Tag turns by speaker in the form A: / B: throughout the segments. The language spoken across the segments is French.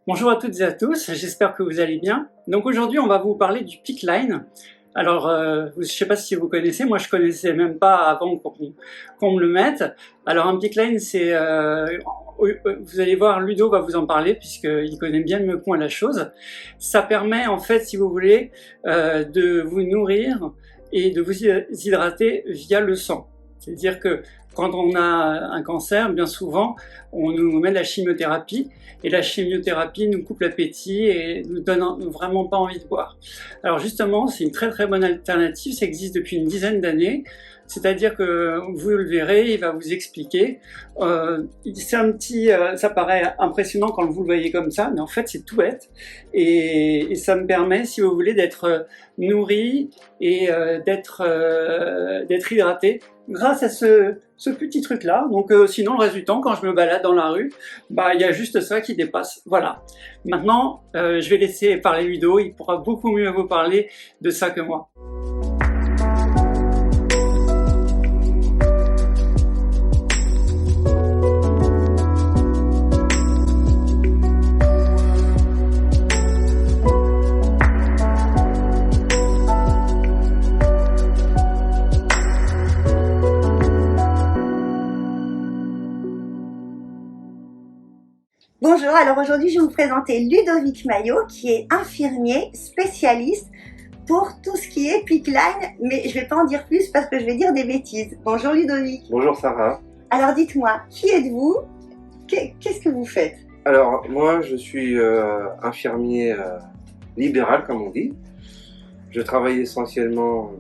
A: Bonjour à toutes et à tous, j'espère que vous allez bien. Donc aujourd'hui on va vous parler du PICC Line. Alors je ne sais pas si vous connaissez, moi je connaissais même pas avant qu'on me le mette. Alors un PICC Line c'est, vous allez voir, Ludo va vous en parler puisqu'il connaît bien mieux que moi la chose. Ça permet en fait, si vous voulez, de vous nourrir et de vous hydrater via le sang. C'est-à-dire que quand on a un cancer, bien souvent, on nous met de la chimiothérapie et la chimiothérapie nous coupe l'appétit et nous donne vraiment pas envie de boire. Alors justement, c'est une très très bonne alternative, ça existe depuis une dizaine d'années. C'est-à-dire que vous le verrez, il va vous expliquer. C'est un petit, ça paraît impressionnant quand vous le voyez comme ça, mais en fait c'est tout bête. Et ça me permet, si vous voulez, d'être nourri et d'être hydraté grâce à ce petit truc-là. Donc sinon, le reste du temps, quand je me balade dans la rue, bah il y a juste ça qui dépasse. Voilà. Maintenant, je vais laisser parler Ludo, il pourra beaucoup mieux vous parler de ça que moi.
B: Bonjour, alors aujourd'hui je vais vous présenter Ludovic Maillot qui est infirmier spécialiste pour tout ce qui est PICC Line, mais je ne vais pas en dire plus parce que je vais dire des bêtises. Bonjour Ludovic.
C: Bonjour Sarah.
B: Alors dites-moi, qui êtes-vous? Qu'est-ce que vous faites?
C: Alors moi je suis infirmier libéral comme on dit. Je travaille essentiellement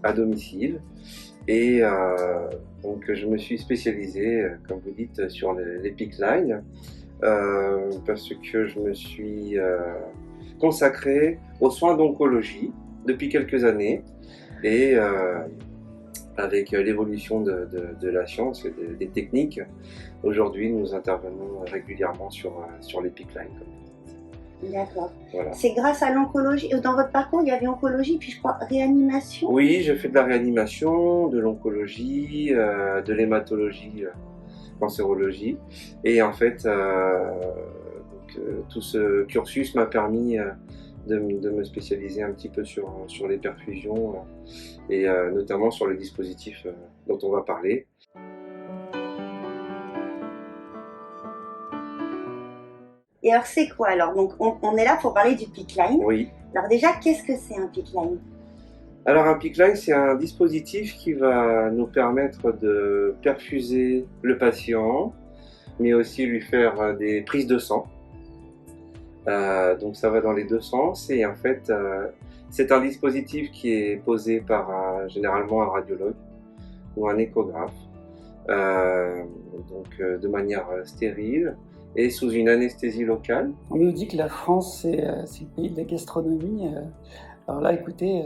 C: à domicile et donc je me suis spécialisé, comme vous dites, sur les PICC Line. Parce que je me suis consacré aux soins d'oncologie depuis quelques années et avec l'évolution de la science et des techniques, aujourd'hui nous intervenons régulièrement sur les PICC Line.
B: D'accord.
C: Voilà.
B: C'est grâce à l'oncologie. Dans votre parcours, il y avait oncologie, puis je crois réanimation.
C: Oui, j'ai fait de la réanimation, de l'oncologie, de l'hématologie, cancérologie, et en fait tout ce cursus m'a permis de me spécialiser un petit peu sur les perfusions et notamment sur le dispositif dont on va parler.
B: Et alors c'est quoi alors? Donc on est là pour parler du PICC Line.
C: Oui.
B: Alors déjà, qu'est-ce que c'est un PICC Line?
C: Alors un PICC Line, c'est un dispositif qui va nous permettre de perfuser le patient, mais aussi lui faire des prises de sang. Donc ça va dans les deux sens et en fait c'est un dispositif qui est posé par généralement un radiologue ou un échographe, donc de manière stérile et sous une anesthésie locale.
A: On nous dit que la France c'est le pays de la gastronomie. Alors là, écoutez,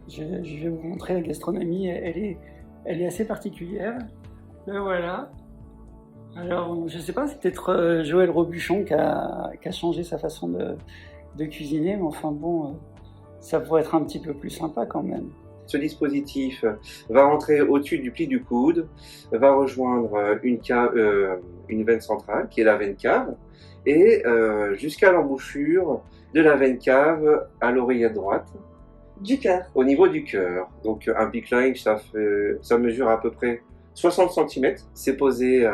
A: je vais vous montrer la gastronomie, elle est assez particulière. Ben voilà. Alors, je ne sais pas, c'est peut-être Joël Robuchon qui a changé sa façon de cuisiner, mais enfin bon, ça pourrait être un petit peu plus sympa quand même.
C: Ce dispositif va rentrer au-dessus du pli du coude, va rejoindre une veine centrale qui est la veine cave, et jusqu'à l'embouchure de la veine cave à l'oreillette droite.
B: Du cœur.
C: Au niveau du cœur. Donc un PICC Line, ça mesure à peu près 60 cm. C'est posé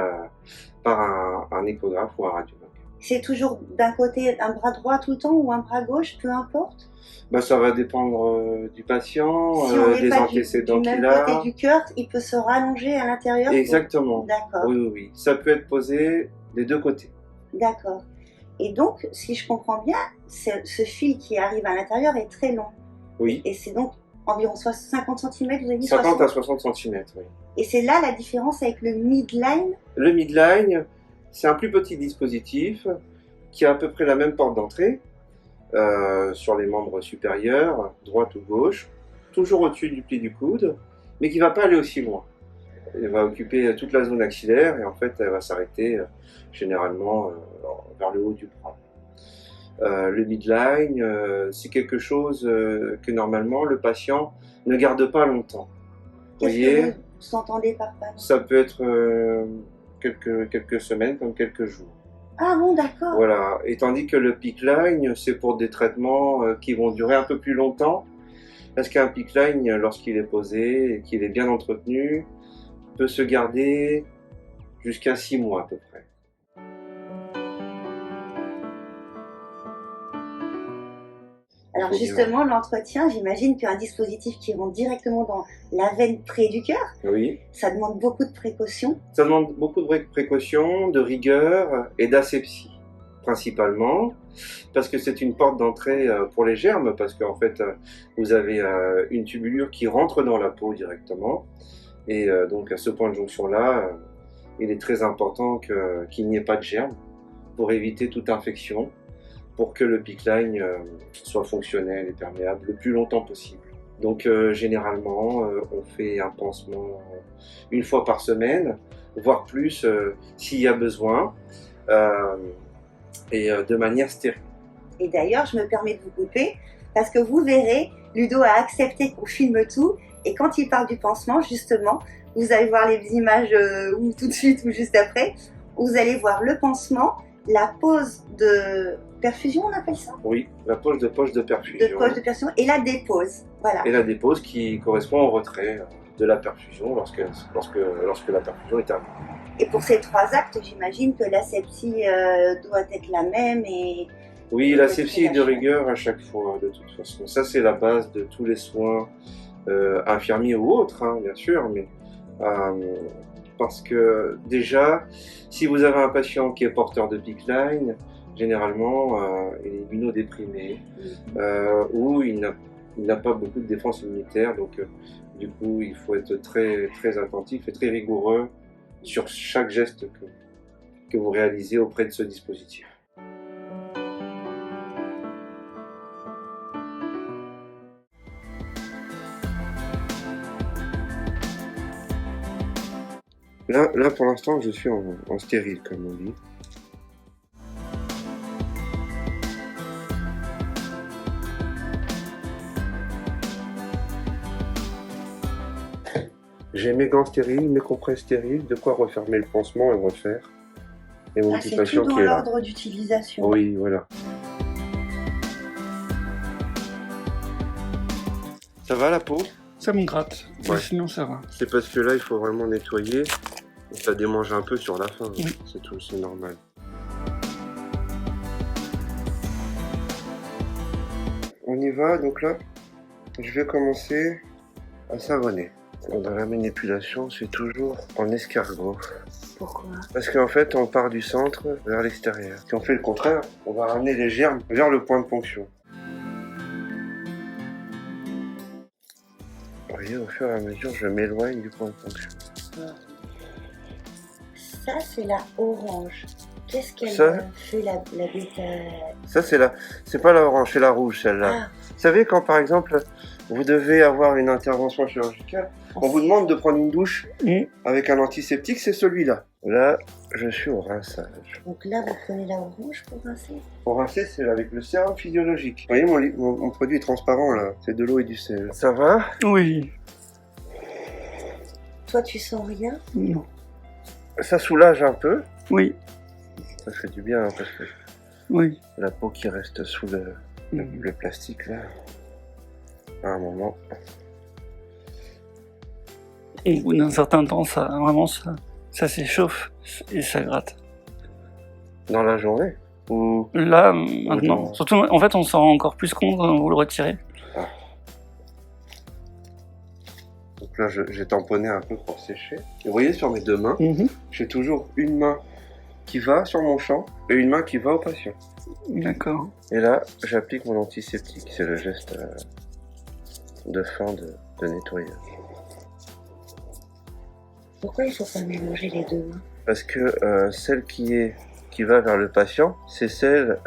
C: par un échographe ou un radiologue.
B: C'est toujours d'un côté un bras droit tout le temps ou un bras gauche, peu importe?
C: Ben, ça va dépendre du patient,
B: Si on n'est
C: des
B: pas
C: antécédents
B: du même
C: qu'il a.
B: côté du cœur, il peut se rallonger à l'intérieur?
C: Exactement.
B: D'accord.
C: Oui. Ça peut être posé des deux côtés.
B: D'accord. Et donc, si je comprends bien, ce fil qui arrive à l'intérieur est très long.
C: Oui.
B: Et c'est donc environ 50 cm, vous avez dit?
C: 50 à 60 cm, oui.
B: Et c'est là la différence avec le midline?
C: Le midline, c'est un plus petit dispositif qui a à peu près la même porte d'entrée sur les membres supérieurs, droite ou gauche, toujours au-dessus du pli du coude, mais qui ne va pas aller aussi loin. Elle va occuper toute la zone axillaire et en fait elle va s'arrêter généralement vers le haut du bras. Le midline, c'est quelque chose que normalement le patient ne garde pas longtemps. Vous voyez,
B: vous entendez par pas?
C: ça peut être quelques semaines comme quelques jours.
B: Ah bon, d'accord.
C: Voilà. Et tandis que le PICK-Line, c'est pour des traitements qui vont durer un peu plus longtemps. Parce qu'un PICK-Line, lorsqu'il est posé et qu'il est bien entretenu, peut se garder jusqu'à 6 mois à peu près.
B: Alors justement, l'entretien, j'imagine qu'un dispositif qui rentre directement dans la veine près du cœur,
C: Oui.
B: ça demande beaucoup de précautions.
C: Ça demande beaucoup de précautions, de rigueur et d'asepsie, principalement, parce que c'est une porte d'entrée pour les germes, parce qu'en fait, vous avez une tubulure qui rentre dans la peau directement, et donc à ce point de jonction-là, il est très important qu'il n'y ait pas de germes pour éviter toute infection, pour que le PICK-Line soit fonctionnel et perméable le plus longtemps possible. Donc généralement, on fait un pansement une fois par semaine, voire plus s'il y a besoin, et de manière stérile.
B: Et d'ailleurs, je me permets de vous couper, parce que vous verrez, Ludo a accepté qu'on filme tout, et quand il parle du pansement, justement, vous allez voir les images ou tout de suite ou juste après, vous allez voir le pansement, la pose de perfusion, on appelle ça?
C: Oui, la poche de perfusion.
B: De poche de perfusion et la dépose, voilà.
C: Et la dépose qui correspond au retrait de la perfusion lorsque la perfusion est terminée.
B: Et pour ces 3 actes, j'imagine que l'asepsie doit être la même et...
C: Oui, l'asepsie est de rigueur à chaque fois, de toute façon. Ça, c'est la base de tous les soins infirmiers ou autres, hein, bien sûr, mais parce que déjà, si vous avez un patient qui est porteur de PICK-Line, généralement, il est immunodéprimé ou il n'a pas beaucoup de défense immunitaire, donc du coup, il faut être très, très attentif et très rigoureux sur chaque geste que vous réalisez auprès de ce dispositif. Là, pour l'instant, je suis en stérile, comme on dit. J'ai mes gants stériles, mes compresses stériles, de quoi refermer le pansement et le refaire. Et mon petit patient qui est là.
B: C'est tout dans l'ordre d'utilisation.
C: Oui, voilà. Ça va la peau?
A: Ça me gratte,
C: Ouais.
A: sinon ça va.
C: C'est parce que là, il faut vraiment nettoyer. Et ça démange un peu sur la fin.
A: Oui.
C: C'est tout, c'est normal. On y va, donc là, je vais commencer à savonner. Dans la manipulation, c'est toujours en escargot.
B: Pourquoi?
C: Parce qu'en fait, on part du centre vers l'extérieur. Si on fait le contraire, on va ramener les germes vers le point de ponction. Vous voyez, au fur et à mesure, je m'éloigne du point de ponction.
B: Ça, c'est la orange. Qu'est-ce qu'elle
C: Ça
B: fait, la bêta?
C: Ça, c'est pas la orange, c'est la rouge, celle-là.
B: Ah,
C: Vous savez, quand par exemple, vous devez avoir une intervention chirurgicale, on vous demande de prendre une douche avec un antiseptique, c'est celui-là. Là, je suis au rinçage.
B: donc là, vous prenez la orange pour rincer?
C: Pour rincer, c'est avec le sérum physiologique. Vous voyez, mon produit est transparent, là. C'est de l'eau et du sel. Ça va?
A: Oui.
B: Toi, tu sens rien?
A: Non.
C: Ça soulage un peu.
A: Oui.
C: Ça fait du bien, hein, parce que
A: Oui.
C: la peau qui reste sous le plastique, là, à un moment...
A: Au bout d'un certain temps, ça vraiment ça s'échauffe et ça gratte.
C: Dans la journée? Ou...
A: Là, maintenant,
C: non.
A: surtout, en fait, on s'en rend encore plus compte quand vous le retirez.
C: Donc là, j'ai tamponné un peu pour sécher. Et vous voyez, sur mes 2 mains, j'ai toujours une main qui va sur mon champ et une main qui va au patient.
A: D'accord.
C: Et là, j'applique mon antiseptique. C'est le geste de fin de nettoyage.
B: Pourquoi il faut pas mélanger les deux mains?
C: Parce que celle qui va vers le patient, c'est celle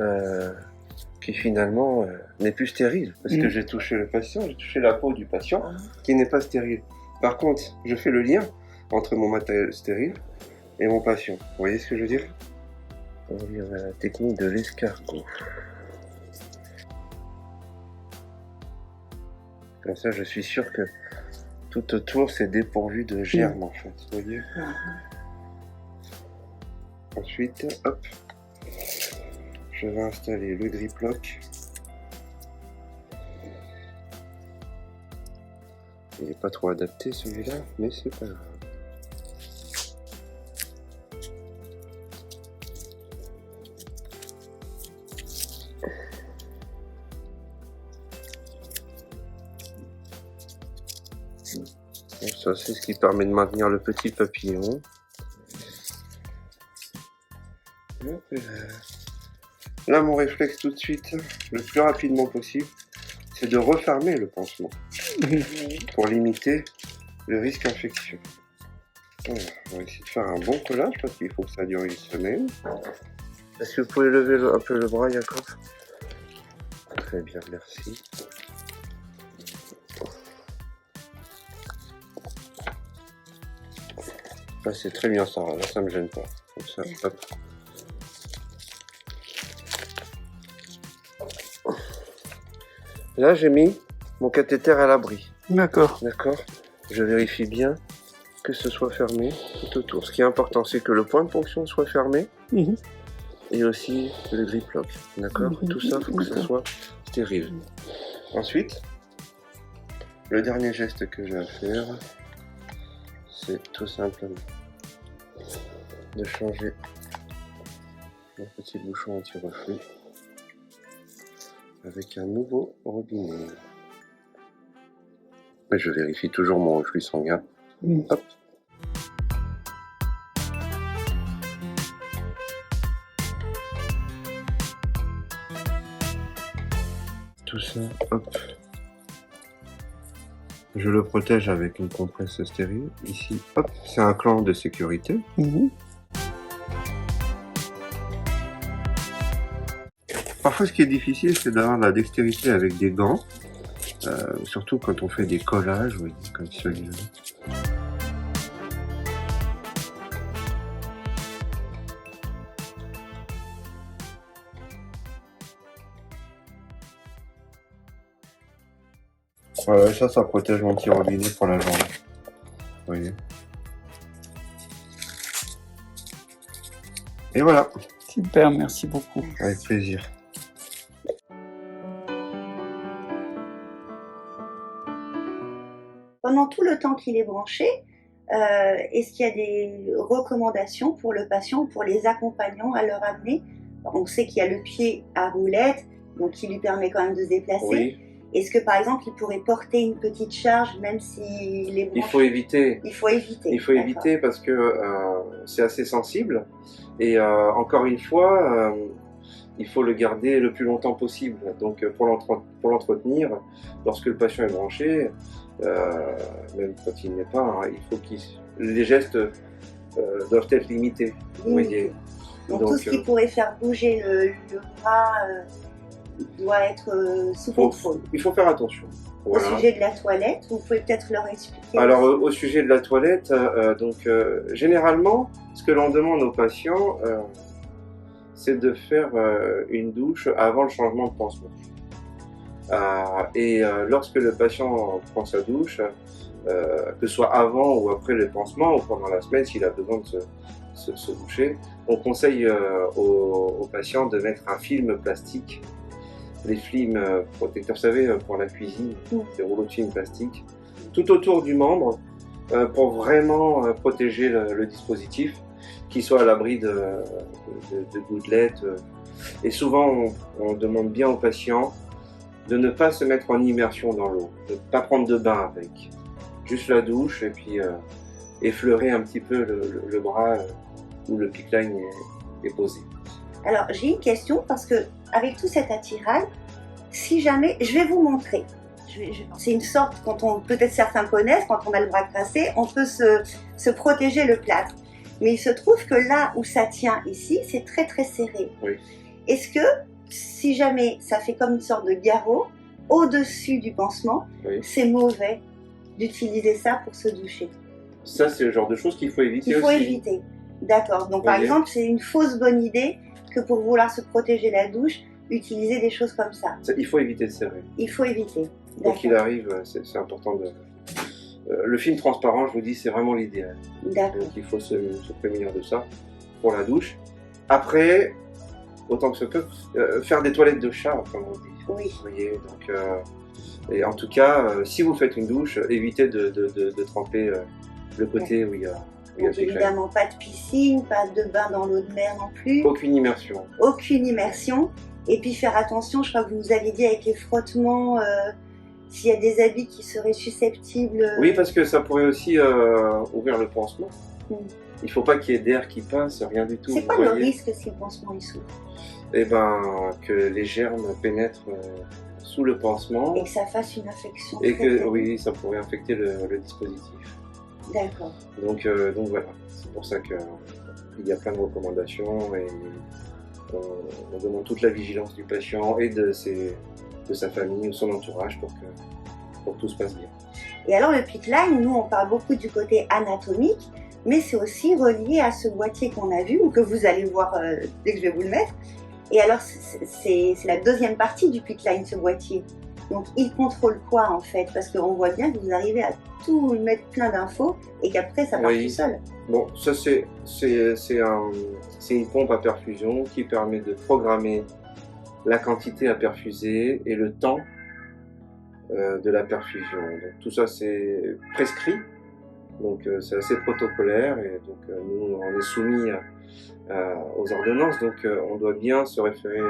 C: qui finalement n'est plus stérile. Parce que j'ai touché le patient, j'ai touché la peau du patient qui n'est pas stérile. Par contre, je fais le lien entre mon matériel stérile et mon patient. Vous voyez ce que je veux dire? On va dire la technique de l'escargot. Comme ça, je suis sûr que tout autour, c'est dépourvu de germes, en fait. Vous voyez? Ensuite, hop, je vais installer le grip lock. Il n'est pas trop adapté celui-là, mais c'est pas grave. Ça, c'est ce qui permet de maintenir le petit papillon. Là, mon réflexe tout de suite, le plus rapidement possible, c'est de refermer le pansement pour limiter le risque infection. Voilà, on va essayer de faire un bon collage parce qu'il faut que ça dure une semaine. Est-ce que vous pouvez lever un peu le bras, Jacob? Très bien, merci. Là, c'est très bien ça, là ça me gêne pas. Comme ça, hop. Là, j'ai mis mon cathéter à l'abri.
A: D'accord.
C: D'accord. Je vérifie bien que ce soit fermé tout autour. Ce qui est important, c'est que le point de ponction soit fermé et aussi le grip lock. D'accord. Tout ça, il faut que ce soit stérile. Ensuite, le dernier geste que j'ai à faire, c'est tout simplement de changer mon petit bouchon anti-reflux avec un nouveau robinet. Mais je vérifie toujours mon reflux sanguin. Hop. Tout ça, hop. Je le protège avec une compresse stérile. Ici, hop, c'est un clan de sécurité. Parfois, ce qui est difficile, c'est d'avoir de la dextérité avec des gants. Surtout quand on fait des collages, vous voyez, comme celui-là. Voilà, ça protège mon petit robinet pour la journée. Vous voyez. Et voilà.
A: Super, merci beaucoup.
C: Avec plaisir.
B: Pendant tout le temps qu'il est branché, est-ce qu'il y a des recommandations pour le patient ou pour les accompagnants à leur amener? On sait qu'il y a le pied à roulette, donc qui lui permet quand même de se déplacer.
C: Oui.
B: Est-ce que par exemple il pourrait porter une petite charge même s'il est branché?
C: Il faut éviter.
B: Il faut éviter.
C: Il faut éviter parce que c'est assez sensible. Et encore une fois, il faut le garder le plus longtemps possible. Donc pour l'entretenir, lorsque le patient est branché, même quand il n'est pas, hein, il faut les gestes doivent être limités. Vous voyez.
B: Donc tout ce qui pourrait faire bouger le bras doit être sous contrôle.
C: Il faut faire attention. Voilà.
B: Au sujet de la toilette, vous pouvez peut-être leur expliquer.
C: Alors au sujet de la toilette, généralement, ce que l'on demande aux patients, c'est de faire une douche avant le changement de pansement. Lorsque le patient prend sa douche, que ce soit avant ou après le pansement ou pendant la semaine, s'il a besoin de se doucher, on conseille aux patients de mettre un film plastique, les films protecteurs, vous savez, pour la cuisine, des rouleaux de film plastique, tout autour du membre pour vraiment protéger le dispositif, qu'il soit à l'abri de gouttelettes. Et souvent, on demande bien aux patients de ne pas se mettre en immersion dans l'eau, de ne pas prendre de bain avec, juste la douche et puis effleurer un petit peu le bras où le PICK-Line est posé.
B: Alors j'ai une question parce que avec tout cet attirail, si jamais, je vais vous montrer. C'est une sorte, peut-être certains connaissent, quand on a le bras cassé, on peut se protéger le plâtre. Mais il se trouve que là où ça tient ici, c'est très très serré.
C: Oui.
B: Est-ce que si jamais ça fait comme une sorte de garrot au-dessus du pansement,
C: oui,
B: c'est mauvais d'utiliser ça pour se doucher?
C: Ça, c'est le genre de choses qu'il faut éviter.
B: Il faut
C: aussi
B: éviter. D'accord. Donc par exemple, c'est une fausse bonne idée que pour vouloir se protéger la douche, utiliser des choses comme ça.
C: Il faut éviter de serrer.
B: Il faut éviter.
C: Quoi qu'il arrive, c'est important de... le film transparent, je vous dis, c'est vraiment l'idéal.
B: D'accord.
C: Donc il faut se prémunir de ça pour la douche. Après, autant que ce peut, faire des toilettes de chat, comme on dit.
B: Oui.
C: Vous voyez, donc, et en tout cas, si vous faites une douche, évitez de tremper le côté où il y a
B: Donc évidemment pas de piscine, pas de bain dans l'eau de mer non plus.
C: Aucune immersion.
B: Aucune immersion. Et puis faire attention, je crois que vous nous aviez dit avec les frottements, s'il y a des habits qui seraient susceptibles.
C: Oui, parce que ça pourrait aussi ouvrir le pansement.
B: Mm.
C: Il ne faut pas qu'il y ait d'air qui passe, rien du tout.
B: C'est quoi le risque si le pansement est s'ouvre?
C: Eh ben, que les germes pénètrent sous le pansement.
B: Et que ça fasse une infection.
C: Et que, oui, ça pourrait infecter le dispositif.
B: D'accord.
C: Donc voilà, c'est pour ça qu'il y a plein de recommandations et on demande toute la vigilance du patient et de sa famille ou son entourage pour que tout se passe bien.
B: Et alors le PICC-Line, nous on parle beaucoup du côté anatomique, mais c'est aussi relié à ce boîtier qu'on a vu ou que vous allez voir dès que je vais vous le mettre. Et alors c'est la deuxième partie du PICC-Line, ce boîtier. Donc il contrôle quoi en fait? Parce qu'on voit bien que vous arrivez à tout mettre plein d'infos et qu'après ça part tout seul.
C: Bon, ça c'est une pompe à perfusion qui permet de programmer la quantité à perfuser et le temps de la perfusion. Donc tout ça c'est prescrit, donc c'est assez protocolaire et donc nous on est soumis aux ordonnances, donc on doit bien se référer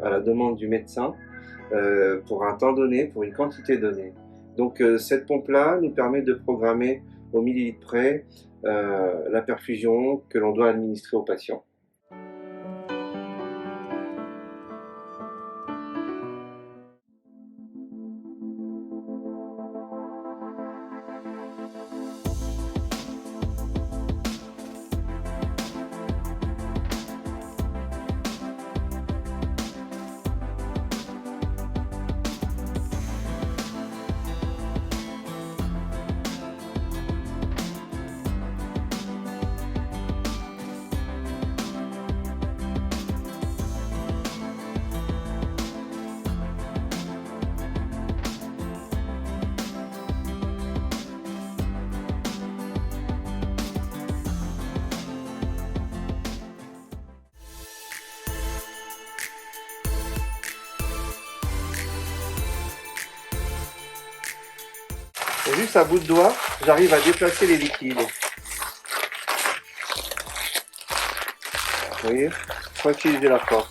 C: à la demande du médecin pour un temps donné, pour une quantité donnée. Donc cette pompe-là nous permet de programmer au millilitre près la perfusion que l'on doit administrer au patient. Et juste à bout de doigt, j'arrive à déplacer les liquides. Vous voyez, faut utiliser la force.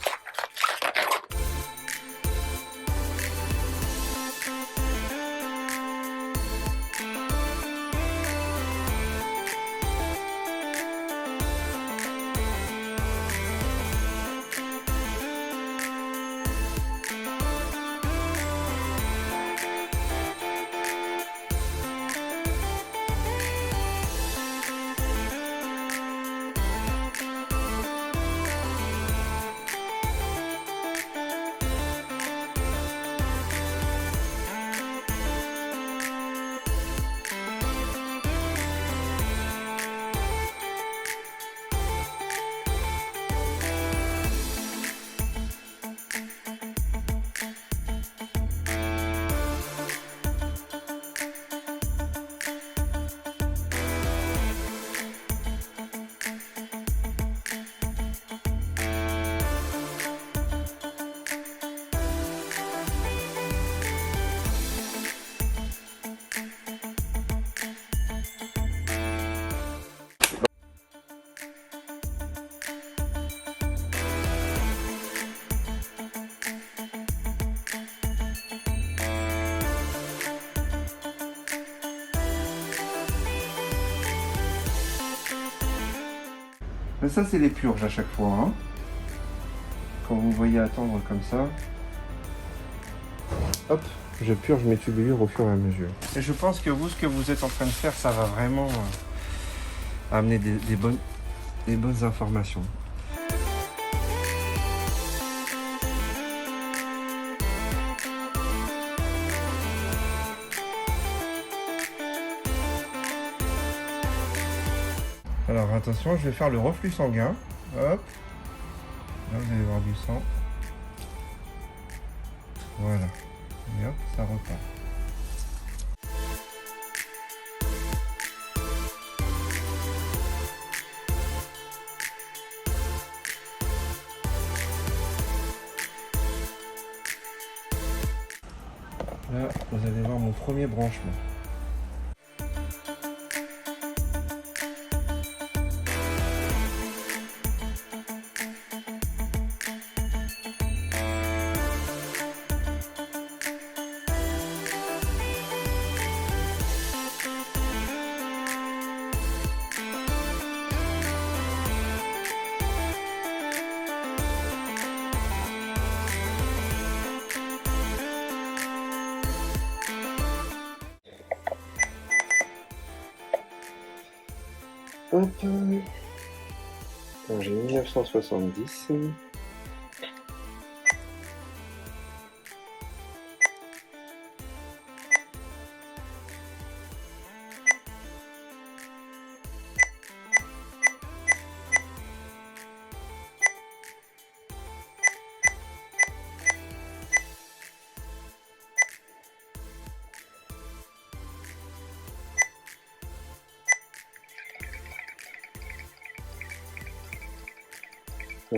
C: Mais ça c'est les purges à chaque fois, hein. Quand vous voyez attendre comme ça, hop, je purge mes tubulures au fur et à mesure. Et je pense que vous, ce que vous êtes en train de faire, ça va vraiment amener des bonnes informations. Alors attention, je vais faire le reflux sanguin. Hop. Là vous allez voir du sang. Voilà. Et hop, ça repart. Là, vous allez voir mon premier branchement. Hop. J'ai 1970.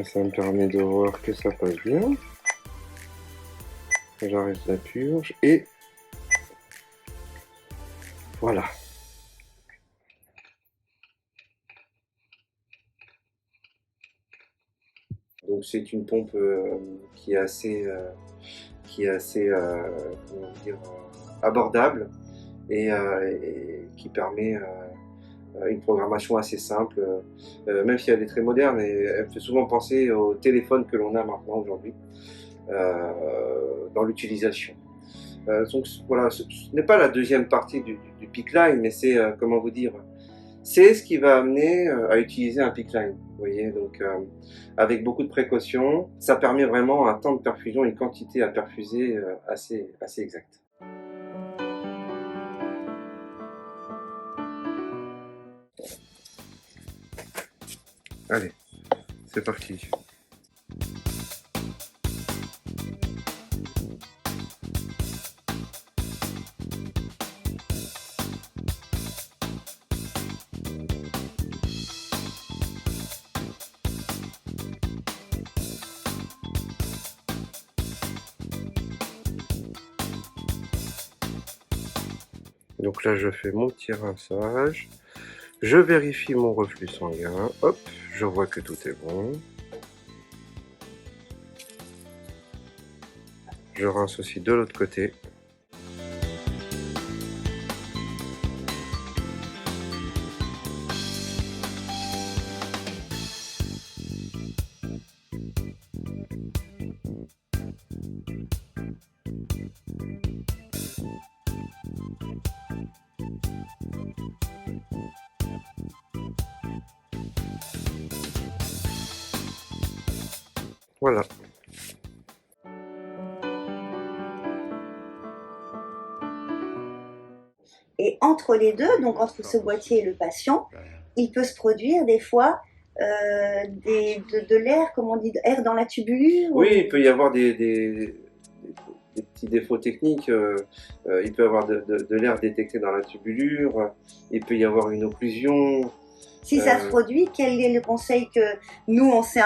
C: Ça me permet de voir que ça passe bien. J'arrête la purge et voilà. Donc c'est une pompe qui est assez, comment dire, abordable et qui permet une programmation assez simple, même si elle est très moderne et elle fait souvent penser au téléphone que l'on a maintenant aujourd'hui dans l'utilisation. Donc voilà, ce n'est pas la deuxième partie du Pickline, mais c'est comment vous dire, c'est ce qui va amener à utiliser un Pickline. Vous voyez, donc avec beaucoup de précautions, ça permet vraiment un temps de perfusion, une quantité à perfuser assez exacte. Allez, c'est parti. Donc là, je fais mon petit rinçage. Je vérifie mon reflux sanguin. Hop, je vois que tout est bon. Je rince aussi de l'autre côté. Voilà.
B: Et entre les deux, donc entre ce boîtier et le patient, il peut se produire des fois de l'air, comme on dit, air dans la tubulure.
C: Oui, il peut y avoir des petits défauts techniques. Il peut y avoir de l'air détecté dans la tubulure. Il peut y avoir une occlusion.
B: Si ça se produit, quel est le conseil que nous, on sait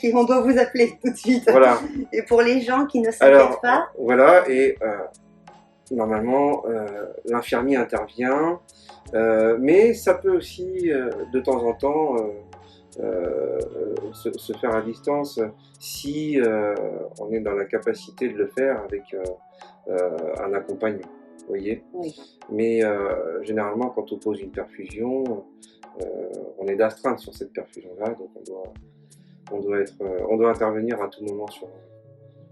B: qu'on doit vous appeler tout de suite.
C: Voilà.
B: Et pour les gens qui ne s'inquiètent pas.
C: Voilà, et normalement, l'infirmier intervient, mais ça peut aussi, de temps en temps, se faire à distance si on est dans la capacité de le faire avec un accompagnant. Vous voyez,
B: oui.
C: Mais généralement, quand on pose une perfusion, on est d'astreinte sur cette perfusion-là, donc on doit intervenir à tout moment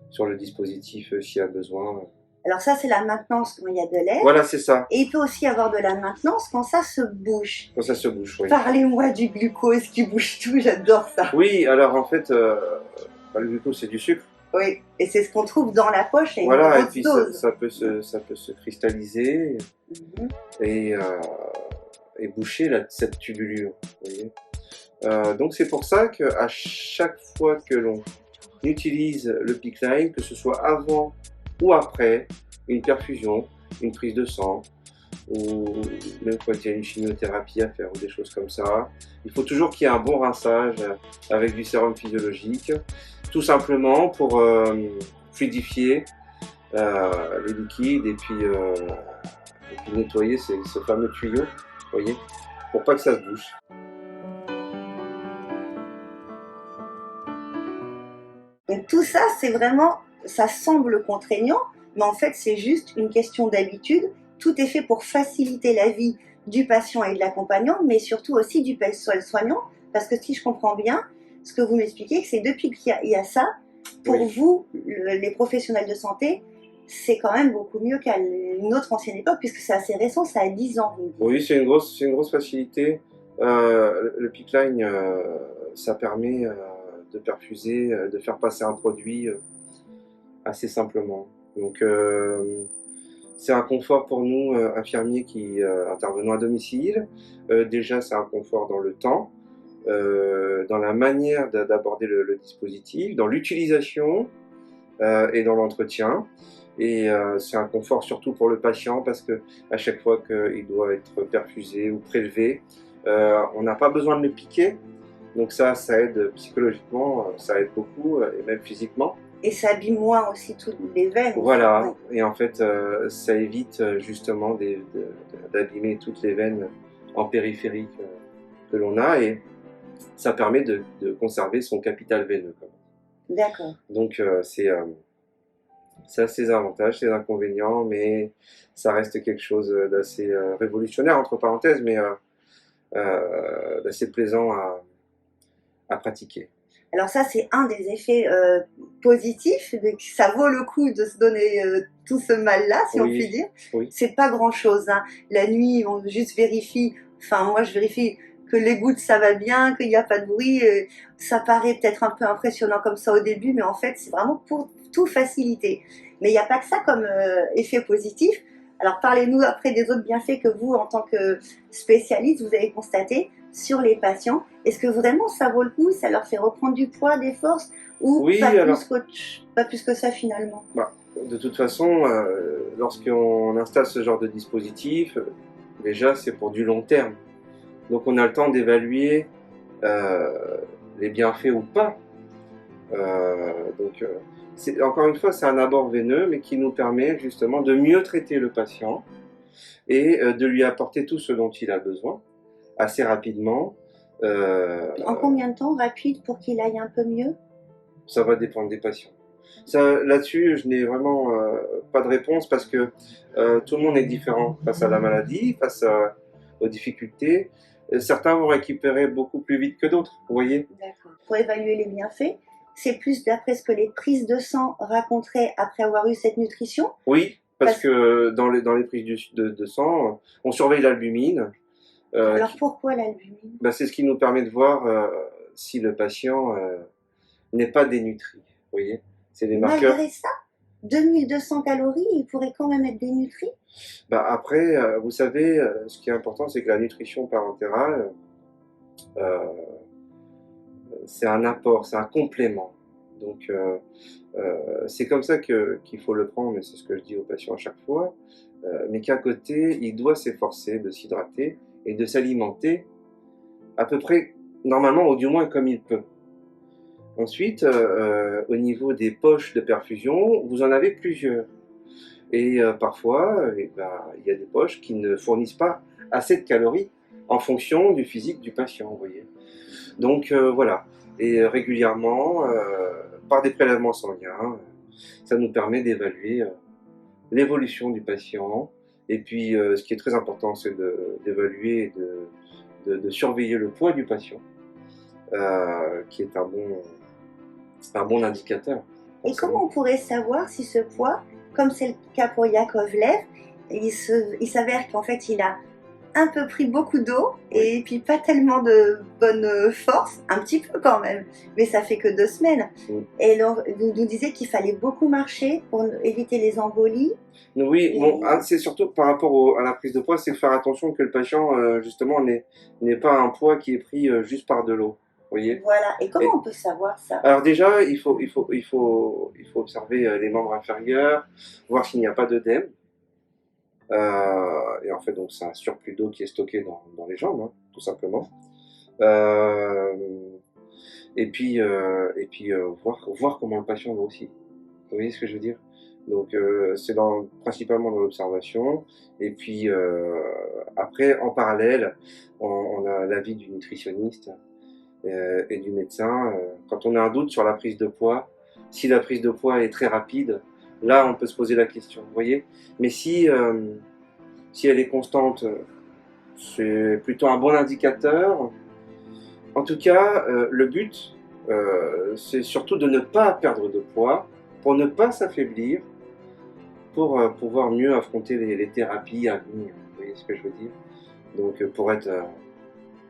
C: sur le dispositif s'il y a besoin.
B: Alors ça, c'est la maintenance quand il y a de l'air.
C: Voilà, c'est ça.
B: Et il peut aussi y avoir de la maintenance quand ça se bouge.
C: Quand ça se bouge, oui.
B: Parlez-moi du glucose qui bouge tout, j'adore ça.
C: Oui, alors en fait, le glucose, c'est du sucre.
B: Oui, et c'est ce qu'on trouve dans la poche à une
C: voilà,
B: grosse
C: et puis
B: dose.
C: ça peut se cristalliser et boucher cette tubulure. Vous voyez, donc c'est pour ça qu'à chaque fois que l'on utilise le Pickline, que ce soit avant ou après une perfusion, une prise de sang, ou même quand il y a une chimiothérapie à faire ou des choses comme ça, il faut toujours qu'il y ait un bon rinçage avec du sérum physiologique, tout simplement pour fluidifier les liquides et puis nettoyer ce fameux tuyau, vous voyez, pour pas que ça se bouche.
B: Donc tout ça, c'est vraiment, ça semble contraignant, mais en fait, c'est juste une question d'habitude. Tout est fait pour faciliter la vie du patient et de l'accompagnant, mais surtout aussi du soignant, parce que si je comprends bien, ce que vous m'expliquez, c'est depuis qu'il y a ça, pour
C: Oui.
B: vous, les professionnels de santé, c'est quand même beaucoup mieux qu'à une autre ancienne époque, puisque c'est assez récent, ça a 10 ans.
C: Oui, c'est une grosse facilité. Le PICC-Line, ça permet de perfuser, de faire passer un produit assez simplement. Donc, c'est un confort pour nous, infirmiers qui intervenons à domicile. Déjà, c'est un confort dans le temps, dans la manière d'aborder le dispositif, dans l'utilisation et dans l'entretien. Et c'est un confort surtout pour le patient parce que à chaque fois qu'il doit être perfusé ou prélevé, on n'a pas besoin de le piquer. Donc ça aide psychologiquement, ça aide beaucoup et même physiquement.
B: Et ça abîme moins aussi toutes les veines.
C: Voilà, et en fait ça évite justement d'abîmer toutes les veines en périphérique que l'on a et ça permet de conserver son capital veineux.
B: D'accord.
C: Donc ça a ses avantages, ses inconvénients, mais ça reste quelque chose d'assez révolutionnaire, entre parenthèses, mais d'assez plaisant à pratiquer.
B: Alors ça, c'est un des effets positifs, ça vaut le coup de se donner tout ce mal-là, si on peut dire.
C: Oui.
B: C'est pas grand-chose, hein. La nuit, on juste vérifie, enfin moi je vérifie que les gouttes ça va bien, qu'il n'y a pas de bruit. Ça paraît peut-être un peu impressionnant comme ça au début, mais en fait c'est vraiment pour tout faciliter. Mais il n'y a pas que ça comme effet positif. Alors parlez-nous après des autres bienfaits que vous, en tant que spécialiste, vous avez constaté sur les patients. Est-ce que vraiment ça vaut le coup, ça leur fait reprendre du poids, des forces, ou
C: oui,
B: pas,
C: alors,
B: pas plus que ça finalement?
C: De toute façon, lorsqu'on installe ce genre de dispositif, déjà c'est pour du long terme. Donc on a le temps d'évaluer les bienfaits ou pas. Encore une fois, c'est un abord veineux, mais qui nous permet justement de mieux traiter le patient et de lui apporter tout ce dont il a besoin assez rapidement.
B: En combien de temps rapide pour qu'il aille un peu mieux?
C: Ça va dépendre des patients. Là-dessus, je n'ai vraiment pas de réponse parce que tout le monde est différent face à la maladie, aux difficultés. Certains vont récupérer beaucoup plus vite que d'autres, vous voyez.
B: D'accord. Pour évaluer les bienfaits, c'est plus d'après ce que les prises de sang raconteraient après avoir eu cette nutrition?
C: Oui, parce que dans les prises de sang, on surveille l'albumine.
B: Alors pourquoi l'albumine?
C: C'est ce qui nous permet de voir si le patient n'est pas dénutri, vous voyez. C'est des marqueurs.
B: Malgré ça, 2200 calories, il pourrait quand même être dénutri?
C: Après, vous savez, ce qui est important, c'est que la nutrition parentérale, c'est un apport, c'est un complément. Donc, c'est comme ça qu'il faut le prendre, et c'est ce que je dis aux patients à chaque fois, mais qu'à côté, il doit s'efforcer de s'hydrater et de s'alimenter à peu près, normalement, ou du moins comme il peut. Ensuite, au niveau des poches de perfusion, vous en avez plusieurs. Et parfois, il y a des poches qui ne fournissent pas assez de calories en fonction du physique du patient, vous voyez. Donc voilà. Et régulièrement, par des prélèvements sanguins, ça nous permet d'évaluer l'évolution du patient. Et puis, ce qui est très important, c'est d'évaluer et de surveiller le poids du patient, qui est un bon indicateur.
B: Et comment on pourrait savoir si ce poids, comme c'est le cas pour Yakovlev, il s'avère qu'en fait il a un peu pris beaucoup d'eau et puis pas tellement de bonne force, un petit peu quand même, mais ça fait que 2 semaines. Et alors, vous nous disiez qu'il fallait beaucoup marcher pour éviter les embolies.
C: Oui, bon, c'est surtout par rapport à la prise de poids, c'est faire attention que le patient justement n'ait pas un poids qui est pris juste par de l'eau. Voyez.
B: Voilà. Et comment on peut savoir ça?
C: Alors déjà, il faut observer les membres inférieurs, voir s'il n'y a pas d'œdème. Et en fait, donc c'est un surplus d'eau qui est stocké dans les jambes, hein, tout simplement. Et puis voir comment le patient grossit. Vous voyez ce que je veux dire? Donc c'est principalement dans l'observation. Et puis après, en parallèle, on a l'avis du nutritionniste et du médecin. Quand on a un doute sur la prise de poids, si la prise de poids est très rapide, là on peut se poser la question, vous voyez. Mais si elle est constante, c'est plutôt un bon indicateur. En tout cas, le but, c'est surtout de ne pas perdre de poids, pour ne pas s'affaiblir, pour pouvoir mieux affronter les thérapies à venir. Vous voyez ce que je veux dire? Donc pour être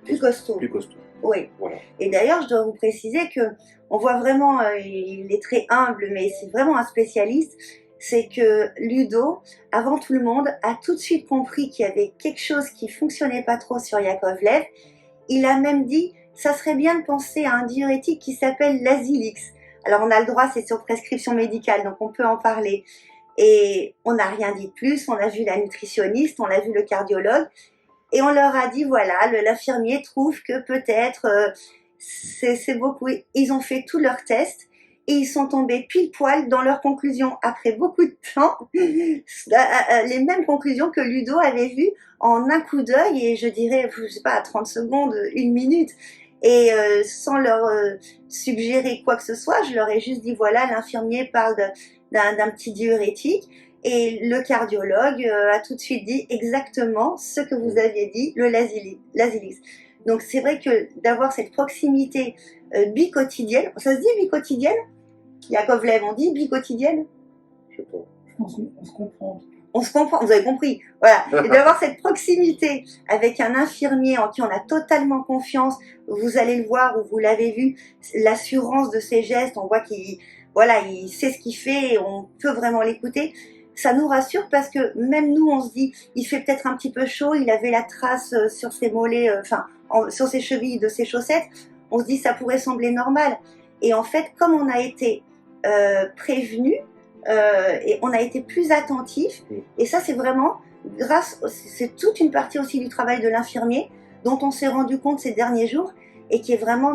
B: Plus costaud.
C: plus costaud.
B: Oui.
C: Voilà.
B: Et d'ailleurs, je dois vous préciser que on voit vraiment, il est très humble, mais c'est vraiment un spécialiste. C'est que Ludo, avant tout le monde, a tout de suite compris qu'il y avait quelque chose qui fonctionnait pas trop sur Yakovlev. Il a même dit, ça serait bien de penser à un diurétique qui s'appelle l'Azilix. Alors on a le droit, c'est sur prescription médicale, donc on peut en parler. Et on n'a rien dit de plus, on a vu la nutritionniste, on a vu le cardiologue, et on leur a dit, voilà, l'infirmier trouve que peut-être c'est beaucoup. Ils ont fait tous leurs tests, et ils sont tombés pile poil dans leurs conclusions, après beaucoup de temps, les mêmes conclusions que Ludo avait vues en un coup d'œil, et je dirais, je sais pas, à 30 secondes, 1 minute. Et sans leur suggérer quoi que ce soit, je leur ai juste dit, voilà, l'infirmier parle d'un petit diurétique, et le cardiologue a tout de suite dit exactement ce que vous aviez dit, le Lazilix. Donc c'est vrai que d'avoir cette proximité biquotidienne, ça se dit biquotidienne? Yakovlev, on dit biquotidienne?
C: Je sais pas.
A: Je pense qu'on se comprend.
B: On se comprend, vous avez compris. Voilà. Et d'avoir cette proximité avec un infirmier en qui on a totalement confiance, vous allez le voir ou vous l'avez vu, l'assurance de ses gestes, on voit qu'il il sait ce qu'il fait et on peut vraiment l'écouter. Ça nous rassure parce que même nous, on se dit, il fait peut-être un petit peu chaud, il avait la trace sur ses mollets, sur ses chevilles de ses chaussettes. On se dit, ça pourrait sembler normal. Et en fait, comme on a été prévenu, et on a été plus attentif, et ça c'est vraiment c'est toute une partie aussi du travail de l'infirmier dont on s'est rendu compte ces derniers jours et qui est vraiment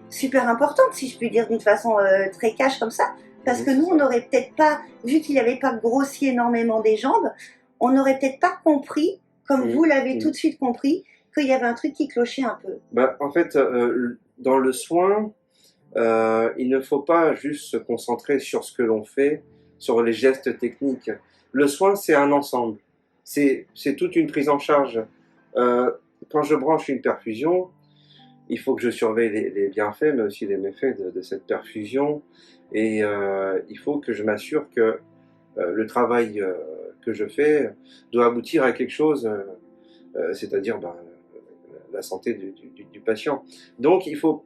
B: super importante, si je puis dire d'une façon très cash comme ça, parce que nous on n'aurait peut-être pas, vu qu'il n'avait pas grossi énormément des jambes, on n'aurait peut-être pas compris, comme vous l'avez tout de suite compris, qu'il y avait un truc qui clochait un peu.
C: Bah, en fait, dans le soin, il ne faut pas juste se concentrer sur ce que l'on fait, sur les gestes techniques. Le soin, c'est un ensemble. C'est toute une prise en charge. Quand je branche une perfusion, il faut que je surveille les bienfaits, mais aussi les méfaits de cette perfusion. Et il faut que je m'assure que le travail que je fais doit aboutir à quelque chose, c'est-à-dire la santé du patient. Donc il faut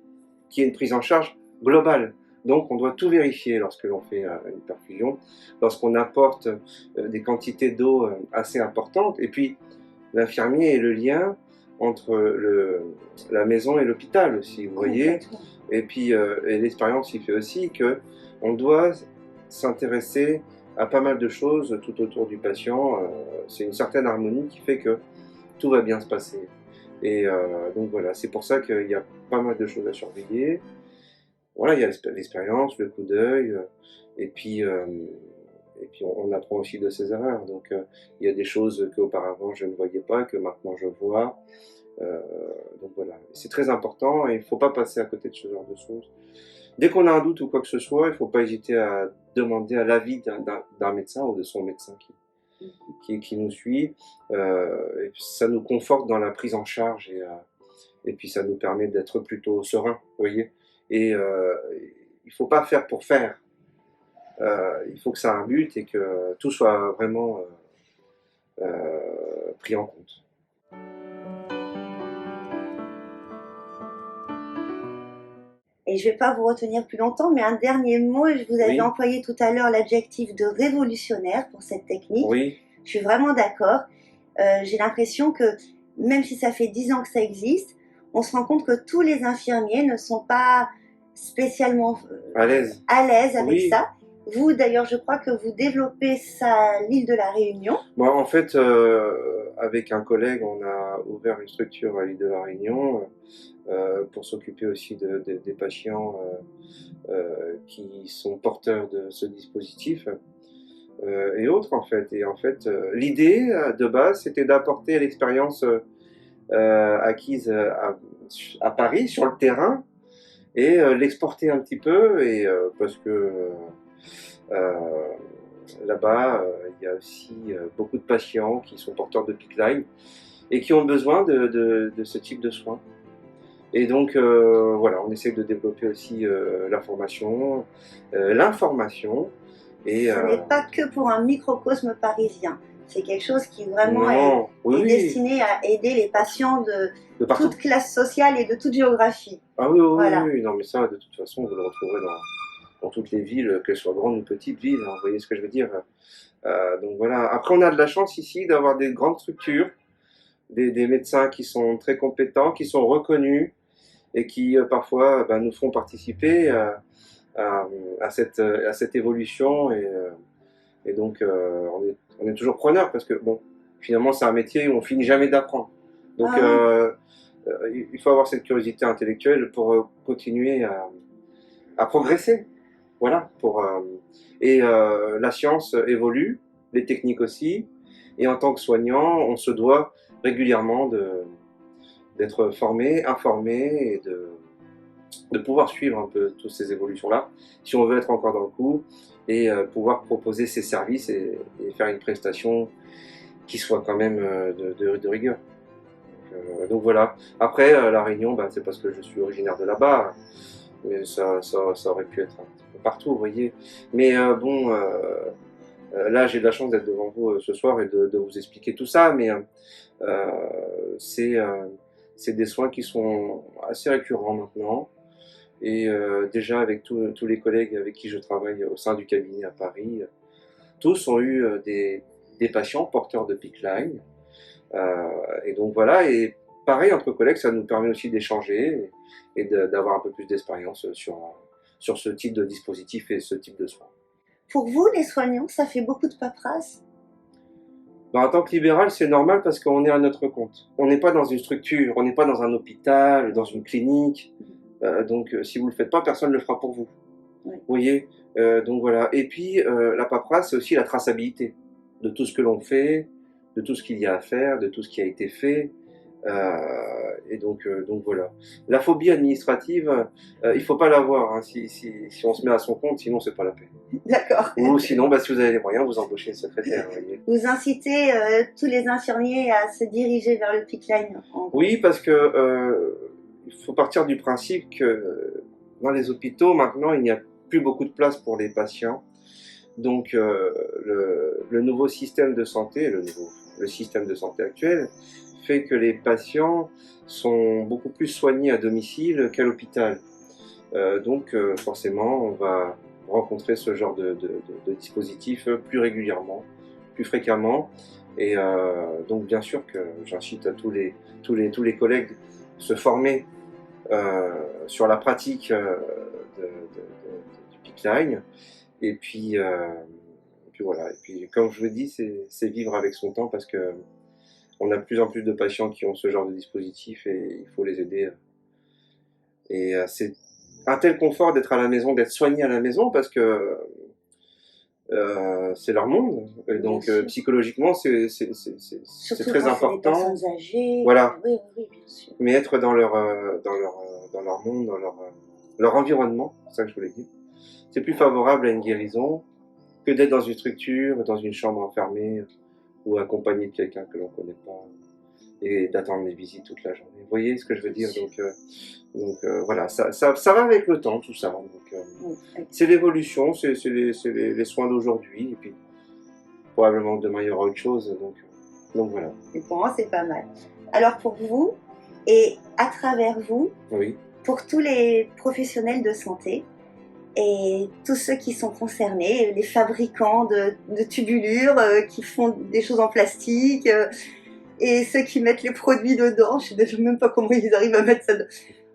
C: qu'il y ait une prise en charge globale. Donc on doit tout vérifier lorsque l'on fait une perfusion, lorsqu'on apporte des quantités d'eau assez importantes. Et puis l'infirmier est le lien entre la maison et l'hôpital aussi, vous voyez. Et puis et l'expérience il fait aussi que on doit s'intéresser à pas mal de choses tout autour du patient. C'est une certaine harmonie qui fait que tout va bien se passer. Et donc voilà, c'est pour ça qu'il y a pas mal de choses à surveiller. Voilà, il y a l'expérience, le coup d'œil, et puis on apprend aussi de ses erreurs. Donc il y a des choses qu'auparavant je ne voyais pas, que maintenant je vois. Donc voilà, c'est très important et il ne faut pas passer à côté de ce genre de choses. Dès qu'on a un doute ou quoi que ce soit, il ne faut pas hésiter à demander à l'avis d'un médecin ou de son médecin qui nous suit. Et ça nous conforte dans la prise en charge et puis ça nous permet d'être plutôt serein, vous voyez. Et il ne faut pas faire pour faire. Il faut que ça ait un but et que tout soit vraiment pris en compte.
B: Et je ne vais pas vous retenir plus longtemps, mais un dernier mot, vous avez employé tout à l'heure l'adjectif de révolutionnaire pour cette technique.
C: Oui.
B: Je suis vraiment d'accord. J'ai l'impression que même si ça fait 10 ans que ça existe, on se rend compte que tous les infirmiers ne sont pas spécialement à l'aise avec ça. Vous, d'ailleurs, je crois que vous développez ça à l'île de la Réunion.
C: Bon, en fait, avec un collègue, on a ouvert une structure à l'île de la Réunion pour s'occuper aussi des patients qui sont porteurs de ce dispositif. et autres en fait. Et en fait, l'idée de base, c'était d'apporter l'expérience acquise à Paris sur le terrain et l'exporter un petit peu et parce que là-bas il y a aussi beaucoup de patients qui sont porteurs de PICC-Line et qui ont besoin de ce type de soins. Et donc voilà, on essaie de développer aussi l'information et
B: Ce n'est pas que pour un microcosme parisien. C'est quelque chose qui vraiment
C: non, oui,
B: est
C: oui,
B: destiné à aider les patients
C: de partout.
B: toute classe sociale et de toute géographie.
C: Ah oui, oui,
B: Voilà.
C: oui, oui, non mais ça de toute façon vous le retrouverez dans toutes les villes, qu'elles soient grandes ou petites villes, hein, vous voyez ce que je veux dire. Donc voilà. Après on a de la chance ici d'avoir des grandes structures, des médecins qui sont très compétents, qui sont reconnus et qui parfois nous font participer à cette évolution et donc on est toujours preneur parce que bon, finalement c'est un métier où on finit jamais d'apprendre. Donc il faut avoir cette curiosité intellectuelle pour continuer à progresser. Voilà. Et la science évolue, les techniques aussi, et en tant que soignant, on se doit régulièrement d'être formé, informé et de pouvoir suivre un peu toutes ces évolutions-là, si on veut être encore dans le coup, et pouvoir proposer ses services et faire une prestation qui soit quand même de rigueur. Donc voilà. Après, La Réunion, c'est parce que je suis originaire de là-bas, mais ça aurait pu être un petit peu partout, vous voyez. Mais bon, là j'ai de la chance d'être devant vous ce soir et de vous expliquer tout ça, mais c'est des soins qui sont assez récurrents maintenant. Et déjà avec tous les collègues avec qui je travaille au sein du cabinet à Paris, tous ont eu des patients porteurs de PICC-Line. Et donc voilà, et pareil entre collègues, ça nous permet aussi d'échanger et d'avoir un peu plus d'expérience sur ce type de dispositif et ce type de soins.
B: Pour vous, les soignants, ça fait beaucoup de paperasse?
C: En tant que libéral, c'est normal parce qu'on est à notre compte. On n'est pas dans une structure, on n'est pas dans un hôpital, dans une clinique. Donc si vous ne le faites pas, personne ne le fera pour vous.
B: Oui.
C: Vous voyez, donc voilà. Et puis la paperasse, c'est aussi la traçabilité de tout ce que l'on fait, de tout ce qu'il y a à faire, de tout ce qui a été fait. Et donc voilà. La phobie administrative, il faut pas l'avoir hein, si on se met à son compte, sinon c'est pas la peine.
B: D'accord.
C: Ou sinon, si vous avez les moyens, vous embauchez une secrétaire. Vous voyez.
B: Vous incitez tous les infirmiers à se diriger vers le PICC-Line.
C: Oui, parce que il faut partir du principe que dans les hôpitaux, maintenant, il n'y a plus beaucoup de place pour les patients. Donc, le nouveau système de santé, le système de santé actuel, fait que les patients sont beaucoup plus soignés à domicile qu'à l'hôpital. Donc, forcément, on va rencontrer ce genre de dispositif plus régulièrement, plus fréquemment. Et donc, bien sûr que j'incite à tous les collègues se former sur la pratique du PICC-Line. Et puis voilà. Et puis, comme je vous dis, c'est vivre avec son temps parce que on a de plus en plus de patients qui ont ce genre de dispositif et il faut les aider. Et c'est un tel confort d'être à la maison, d'être soigné à la maison parce que c'est leur monde. Et donc psychologiquement, c'est très important.
B: Des personnes âgées.
C: Voilà.
B: Oui, bien sûr.
C: Mais être dans leur monde, dans leur environnement, c'est ça que je voulais dire. C'est plus favorable à une guérison que d'être dans une structure, dans une chambre enfermée ou accompagné de quelqu'un que l'on ne connaît pas et d'attendre les visites toute la journée. Vous voyez ce que je veux dire? Donc voilà, ça va avec le temps, tout ça. Donc, c'est l'évolution, c'est les soins d'aujourd'hui et puis probablement que demain il y aura autre chose. Donc voilà.
B: Et pour moi, c'est pas mal. Alors pour vous et à travers vous,
C: oui.
B: Pour tous les professionnels de santé, et tous ceux qui sont concernés, les fabricants de tubulures qui font des choses en plastique et ceux qui mettent les produits dedans, je ne sais même pas comment ils arrivent à mettre ça dedans.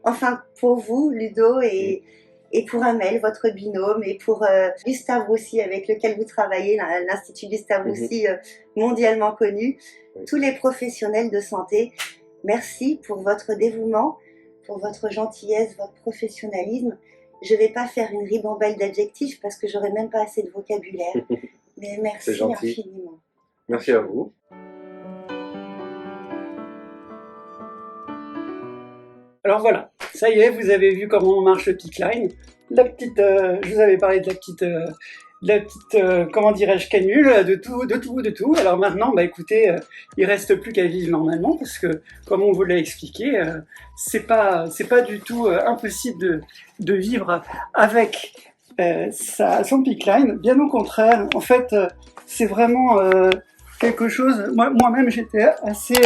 B: Enfin, pour vous, Ludo, et pour Amel, votre binôme, et pour Gustave Roussy, avec lequel vous travaillez, l'Institut Gustave Roussy, mondialement connu, tous les professionnels de santé, merci pour votre dévouement, pour votre gentillesse, votre professionnalisme. Je ne vais pas faire une ribambelle d'adjectifs parce que j'aurais même pas assez de vocabulaire. Mais merci
C: C'est gentil.
B: infiniment.
C: Merci à vous.
A: Alors voilà, ça y est, vous avez vu comment marche le Pickline. La petite, je vous avais parlé de la petite, comment dirais-je, canule, de tout. Alors maintenant, bah écoutez, il reste plus qu'à vivre normalement parce que, comme on vous l'a expliqué, c'est pas du tout impossible de vivre avec son Pickline. Bien au contraire, en fait, c'est vraiment quelque chose. Moi-même, j'étais assez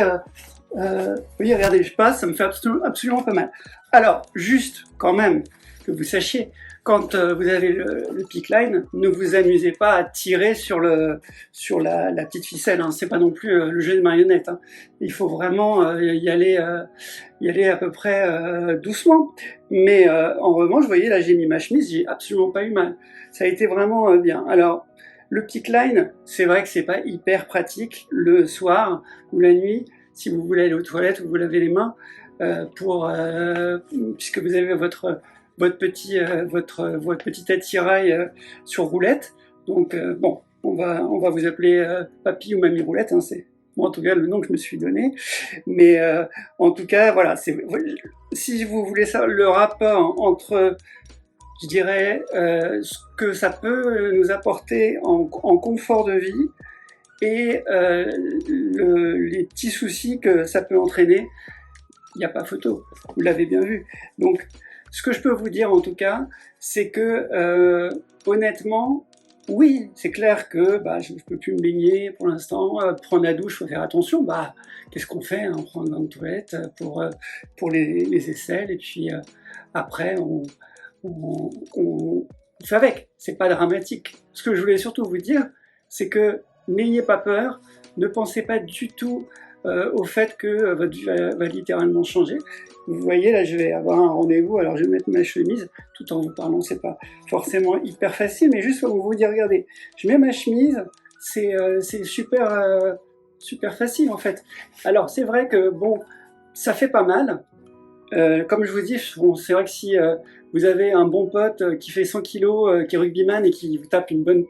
A: oui, regardez, je passe, ça me fait absolument pas mal. Alors, juste quand même que vous sachiez, quand vous avez le Pickline, ne vous amusez pas à tirer sur la petite ficelle. Hein. C'est pas non plus le jeu de marionnette. Hein. Il faut vraiment y aller à peu près doucement. Mais en revanche, vous voyez, là, j'ai mis ma chemise, j'ai absolument pas eu mal. Ça a été vraiment bien. Alors, le Pickline, c'est vrai que c'est pas hyper pratique le soir ou la nuit. Si vous voulez aller aux toilettes ou vous lavez les mains, puisque vous avez votre petit attirail sur roulette. Donc bon, on va vous appeler papy ou mamie roulette. Hein, c'est bon, en tout cas le nom que je me suis donné. Mais en tout cas, voilà. Si vous voulez savoir le rapport entre, je dirais, ce que ça peut nous apporter en confort de vie et les petits soucis que ça peut entraîner, il n'y a pas photo, vous l'avez bien vu. Donc, ce que je peux vous dire en tout cas, c'est que honnêtement, oui, c'est clair que je ne peux plus me baigner pour l'instant, prendre la douche, il faut faire attention. Qu'est-ce qu'on fait, hein? On prend une grande toilette pour les aisselles, et puis après, on fait avec. C'est pas dramatique. Ce que je voulais surtout vous dire, c'est que n'ayez pas peur, ne pensez pas du tout au fait que votre vie va littéralement changer. Vous voyez, là, je vais avoir un rendez-vous, alors je vais mettre ma chemise, tout en vous parlant, c'est pas forcément hyper facile, mais juste pour vous dire, regardez, je mets ma chemise, c'est super facile en fait. Alors, c'est vrai que, bon, ça fait pas mal. Comme je vous dis, bon, c'est vrai que si vous avez un bon pote qui fait 100 kilos, qui est rugbyman et qui vous tape une bonne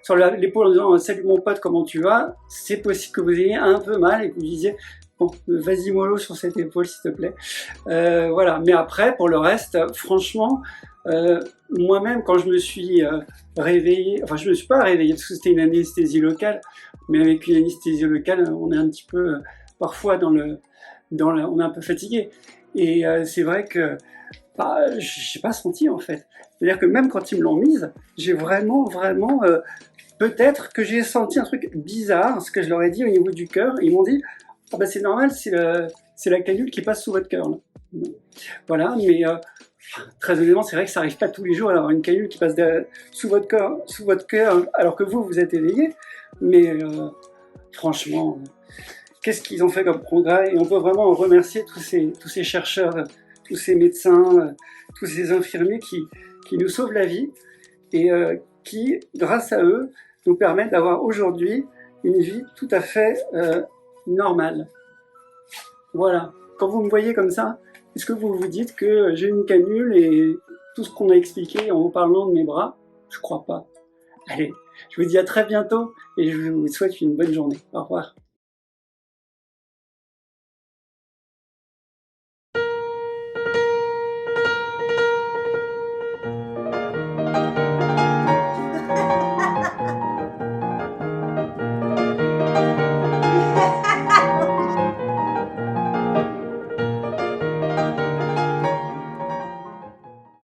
A: sur l'épaule en disant « Salut mon pote, comment tu vas ?» C'est possible que vous ayez un peu mal et que vous disiez « Bon, vas-y mollo sur cette épaule s'il te plaît. » Voilà, mais après, pour le reste, franchement, moi-même quand je me suis réveillé, enfin je ne me suis pas réveillé parce que c'était une anesthésie locale, mais avec une anesthésie locale, on est un petit peu, parfois on est un peu fatigué. Et c'est vrai que je n'ai pas senti en fait. C'est-à-dire que même quand ils me l'ont mise, j'ai vraiment, peut-être que j'ai senti un truc bizarre, ce que je leur ai dit au niveau du cœur. Ils m'ont dit, c'est normal, c'est la canule qui passe sous votre cœur. Voilà, mais très honnêtement, c'est vrai que ça n'arrive pas tous les jours d'avoir une canule qui passe sous votre cœur, alors que vous êtes éveillé. Mais franchement, qu'est-ce qu'ils ont fait comme progrès? Et on peut vraiment remercier tous ces chercheurs, tous ces médecins, tous ces infirmiers qui nous sauvent la vie et qui, grâce à eux, nous permettent d'avoir aujourd'hui une vie tout à fait normale. Voilà. Quand vous me voyez comme ça, est-ce que vous vous dites que j'ai une canule et tout ce qu'on a expliqué en vous parlant de mes bras? Je crois pas. Allez, je vous dis à très bientôt et je vous souhaite une bonne journée. Au revoir.